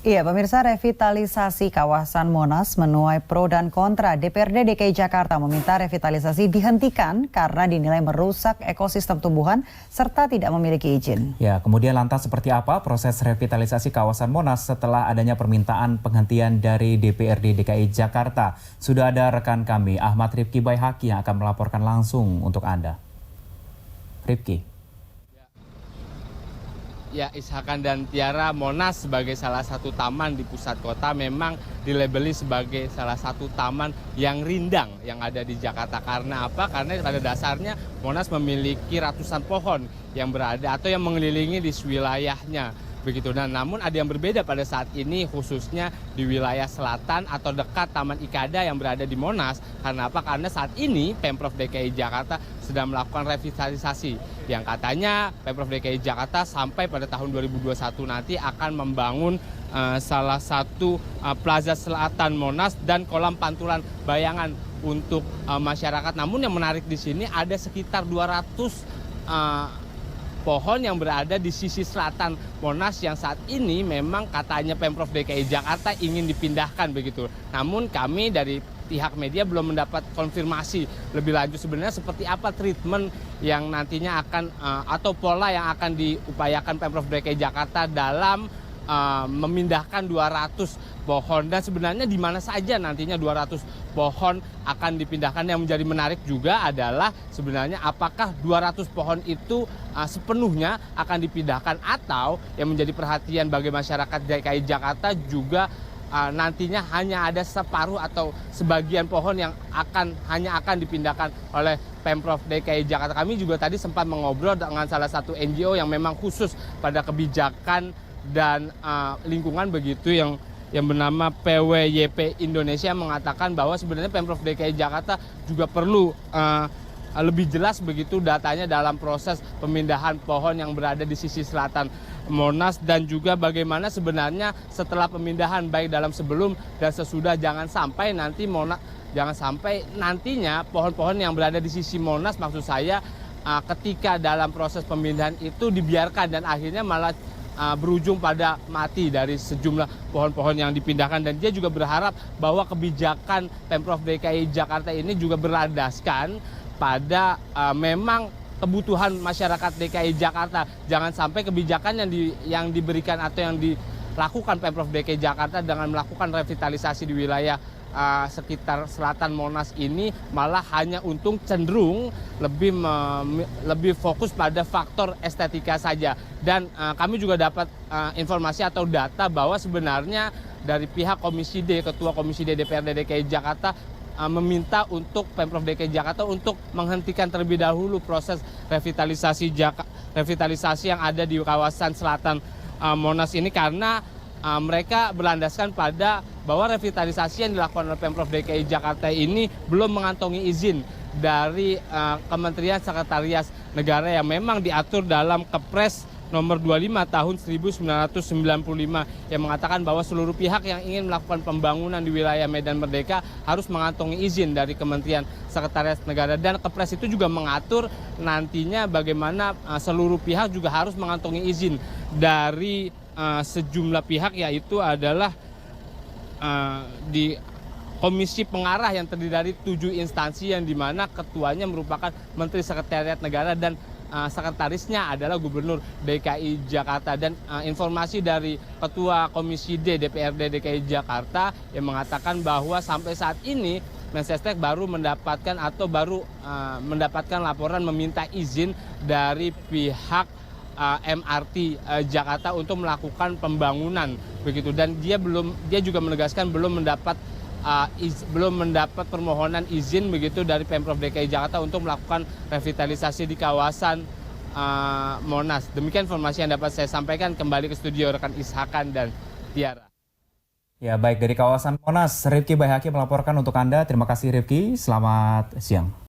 Iya, pemirsa, revitalisasi kawasan Monas menuai pro dan kontra. DPRD DKI Jakarta meminta revitalisasi dihentikan karena dinilai merusak ekosistem tumbuhan serta tidak memiliki izin. Ya, kemudian lantas seperti apa proses revitalisasi kawasan Monas setelah adanya permintaan penghentian dari DPRD DKI Jakarta? Sudah ada rekan kami, Ahmad Rifki Baihaki, yang akan melaporkan langsung untuk Anda. Rifki. Ya, Ishakan dan Tiara, Monas sebagai salah satu taman di pusat kota memang dilabeli sebagai salah satu taman yang rindang yang ada di Jakarta. Karena apa? Karena pada dasarnya Monas memiliki ratusan pohon yang berada atau yang mengelilingi di wilayahnya. Begitu. Nah, namun ada yang berbeda pada saat ini khususnya di wilayah selatan atau dekat Taman Ikada yang berada di Monas. Karena apa? Karena saat ini Pemprov DKI Jakarta sedang melakukan revitalisasi yang katanya Pemprov DKI Jakarta sampai pada tahun 2021 nanti akan membangun salah satu plaza selatan Monas dan kolam pantulan bayangan untuk masyarakat. Namun yang menarik di sini ada sekitar 200 pohon yang berada di sisi selatan Monas yang saat ini memang katanya Pemprov DKI Jakarta ingin dipindahkan begitu. Namun kami dari pihak media belum mendapat konfirmasi lebih lanjut sebenarnya seperti apa treatment yang nantinya akan atau pola yang akan diupayakan Pemprov DKI Jakarta dalam memindahkan 200 pohon dan sebenarnya di mana saja nantinya 200 pohon akan dipindahkan. Yang menjadi menarik juga adalah sebenarnya apakah 200 pohon itu sepenuhnya akan dipindahkan atau yang menjadi perhatian bagi masyarakat DKI Jakarta juga nantinya hanya ada separuh atau sebagian pohon yang hanya akan dipindahkan oleh Pemprov DKI Jakarta. Kami juga tadi sempat mengobrol dengan salah satu NGO yang memang khusus pada kebijakan dan lingkungan begitu yang bernama PWYP Indonesia mengatakan bahwa sebenarnya Pemprov DKI Jakarta juga perlu lebih jelas begitu datanya dalam proses pemindahan pohon yang berada di sisi selatan Monas dan juga bagaimana sebenarnya setelah pemindahan baik dalam sebelum dan sesudah jangan sampai nantinya pohon-pohon yang berada di sisi Monas maksud saya ketika dalam proses pemindahan itu dibiarkan dan akhirnya malah berujung pada mati dari sejumlah pohon-pohon yang dipindahkan dan dia juga berharap bahwa kebijakan Pemprov DKI Jakarta ini juga berlandaskan pada memang kebutuhan masyarakat DKI Jakarta. Jangan sampai kebijakan yang diberikan atau yang dilakukan Pemprov DKI Jakarta dengan melakukan revitalisasi di wilayah sekitar selatan Monas ini malah hanya untung cenderung lebih fokus pada faktor estetika saja. Dan kami juga dapat informasi atau data bahwa sebenarnya dari pihak Komisi D, Ketua Komisi D DPRD DKI Jakarta meminta untuk Pemprov DKI Jakarta untuk menghentikan terlebih dahulu proses revitalisasi yang ada di kawasan selatan Monas ini karena mereka berlandaskan pada bahwa revitalisasi yang dilakukan oleh Pemprov DKI Jakarta ini belum mengantongi izin dari Kementerian Sekretariat Negara yang memang diatur dalam Kepres nomor 25 tahun 1995 yang mengatakan bahwa seluruh pihak yang ingin melakukan pembangunan di wilayah Medan Merdeka harus mengantongi izin dari Kementerian Sekretariat Negara dan Kepres itu juga mengatur nantinya bagaimana seluruh pihak juga harus mengantongi izin dari sejumlah pihak yaitu adalah di komisi pengarah yang terdiri dari 7 instansi yang dimana ketuanya merupakan Menteri Sekretariat Negara dan sekretarisnya adalah Gubernur DKI Jakarta dan informasi dari Ketua Komisi D DPRD DKI Jakarta yang mengatakan bahwa sampai saat ini Mensesnek baru mendapatkan laporan meminta izin dari pihak MRT Jakarta untuk melakukan pembangunan begitu dan dia juga menegaskan belum mendapat permohonan izin begitu dari Pemprov DKI Jakarta untuk melakukan revitalisasi di kawasan Monas. Demikian informasi yang dapat saya sampaikan. Kembali ke studio rekan Ishakan dan Tiara. Ya, baik, dari kawasan Monas, Rifki Baihaki melaporkan untuk Anda. Terima kasih Rifki, selamat siang.